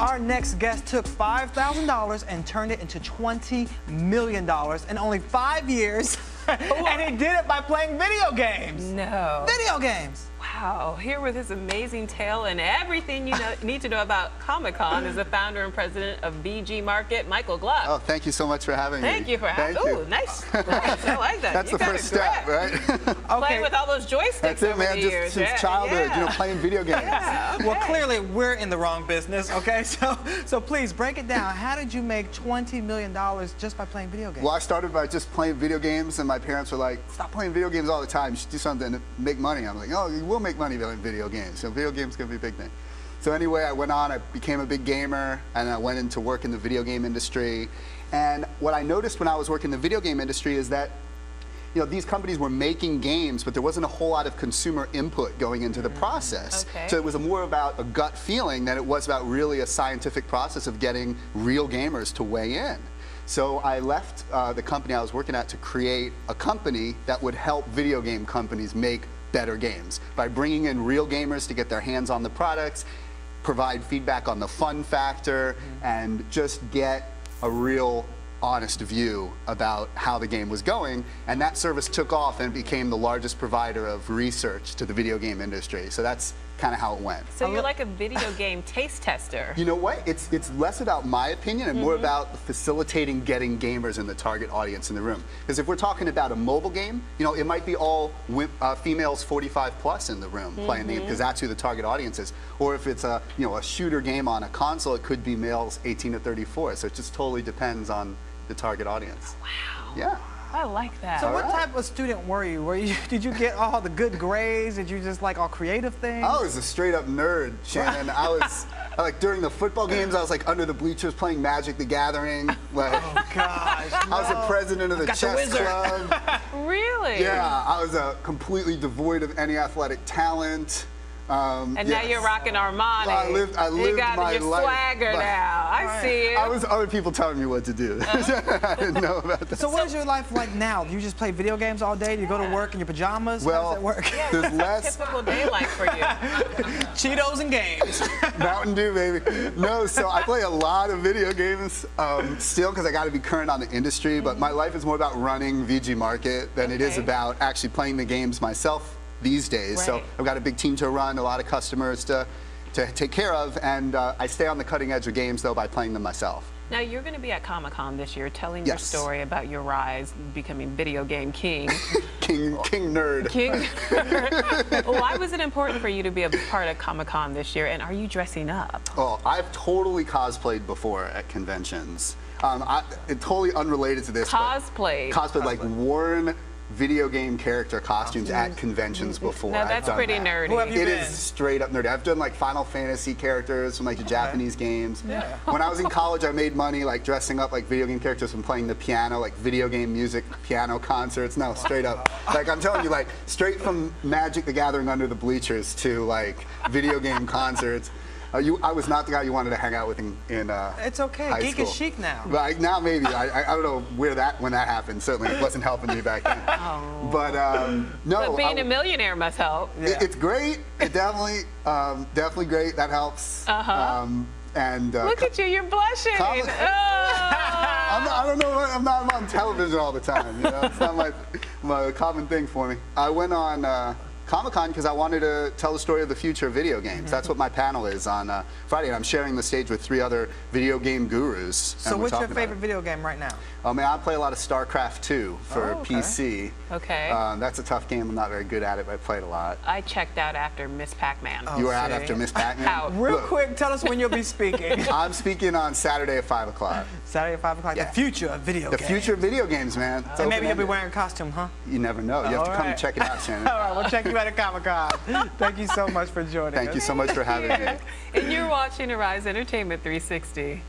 Our next guest took $5,000 and turned it into $20 million in only 5 years. And he did it by playing video games. No. Video games. Wow. Here with his amazing tale and everything you need to know about Comic-Con is the founder and president of VGMarket, Michael Gluck. Oh, thank you so much for having me. Thank you for having me. Ooh, nice. Nice. I like that. That's you the first step, right? Playing with all those joysticks That's it, over man. the Just years. since childhood, you know, playing video games. Yeah, okay. Well, clearly we're in the wrong business, okay? So please break it down. How did you make $20 million just by playing video games? Well, I started by just playing video games, and my parents were like, stop playing video games all the time. You should do something to make money. I'm like, oh, you will make money playing video games. So video games going to be a big thing. So anyway, I went on, I became a big gamer, and I went into work in the video game industry. And what I noticed when I was working in the video game industry is that, you know, these companies were making games, but there wasn't a whole lot of consumer input going into the process. Okay. So it was more about a gut feeling than it was about really a scientific process of getting real gamers to weigh in. So I left the company I was working at to create a company that would help video game companies make better games by bringing in real gamers to get their hands on the products, provide feedback on the fun factor, and just get a real honest view about how the game was going. And that service took off and became the largest provider of research to the video game industry. So that's kind of how it went. So you're like a video game taste tester. You know what? It's less about my opinion and more about facilitating getting gamers in the target audience in the room. Because if we're talking about a mobile game, you know, it might be all females 45 plus in the room playing the game because that's who the target audience is. Or if it's a shooter game on a console, it could be males 18 to 34. So it just totally depends on the target audience. Wow. Yeah. I like that. So what type of student were you? Did you get all the good grades? Did you just like all creative things? I was a straight up nerd, Shannon. I was like during the football games, I was like under the bleachers playing Magic the Gathering. Like, oh gosh. I was the president of the chess club. Really? Yeah, I was completely devoid of any athletic talent. And now you're rocking Armani. I lived you got my your life. swagger now. I see it. I was other people telling me what to do. I didn't know about that. So what is your life like now? Do you just play video games all day? Do you go to work in your pajamas? Well, how does that work? Yeah, there's what's less a typical day like for you? Cheetos and games. Mountain Dew, baby. No, so I play a lot of video games still because I got to be current on the industry, but my life is more about running VGMarket than it is about actually playing the games myself these days. Right. So I've got a big team to run, a lot of customers to take care of, and I stay on the cutting edge of games though by playing them myself. Now you're going to be at Comic-Con this year telling your story about your rise becoming video game king. King nerd. King nerd. Why was it important for you to be a part of Comic-Con this year, and are you dressing up? Oh, I've totally cosplayed before at conventions. Totally unrelated to this. Cosplay. Cosplay, like worn video game character costumes at conventions before. Now that's pretty nerdy. Who have you It been? is straight up nerdy. I've done like Final Fantasy characters from like the Japanese games. Yeah. When I was in college, I made money like dressing up like video game characters and playing the piano, like video game music, piano concerts. No, straight up. Like I'm telling you, like straight from Magic the Gathering under the bleachers to like video game concerts. I was not the guy you wanted to hang out with in It's okay. high Geek school. is chic now. But now maybe. I don't know when that happened. Certainly it wasn't helping me back then. Oh. But no. But being a millionaire must help. Yeah. It's great. It definitely great. That helps. And Look at you, you're blushing. Comic- I don't know. I'm not on television all the time. You know, it's not my common thing for me. I went on Comic-Con because I wanted to tell the story of the future of video games. That's what my panel is on Friday, and I'm sharing the stage with 3 other video game gurus. So what's your favorite video game right now? Oh man, I play a lot of StarCraft 2 for PC. Okay. That's a tough game. I'm not very good at it, but I played a lot. I checked out after Miss Pac-Man. You were out after Miss Pac-Man? Out. Real Look, quick, tell us when you'll be speaking. I'm speaking on Saturday at 5 o'clock. Saturday at 5 o'clock. Yeah. The future of video games. The future of video games, man. It's And maybe you'll be open-ended. wearing a costume, huh? You never know. You have to come and check it out, Shannon. All right, we'll check you out at Comic-Con. Thank you so much for joining us. Thank you so much for having me. And you're watching Arise Entertainment 360.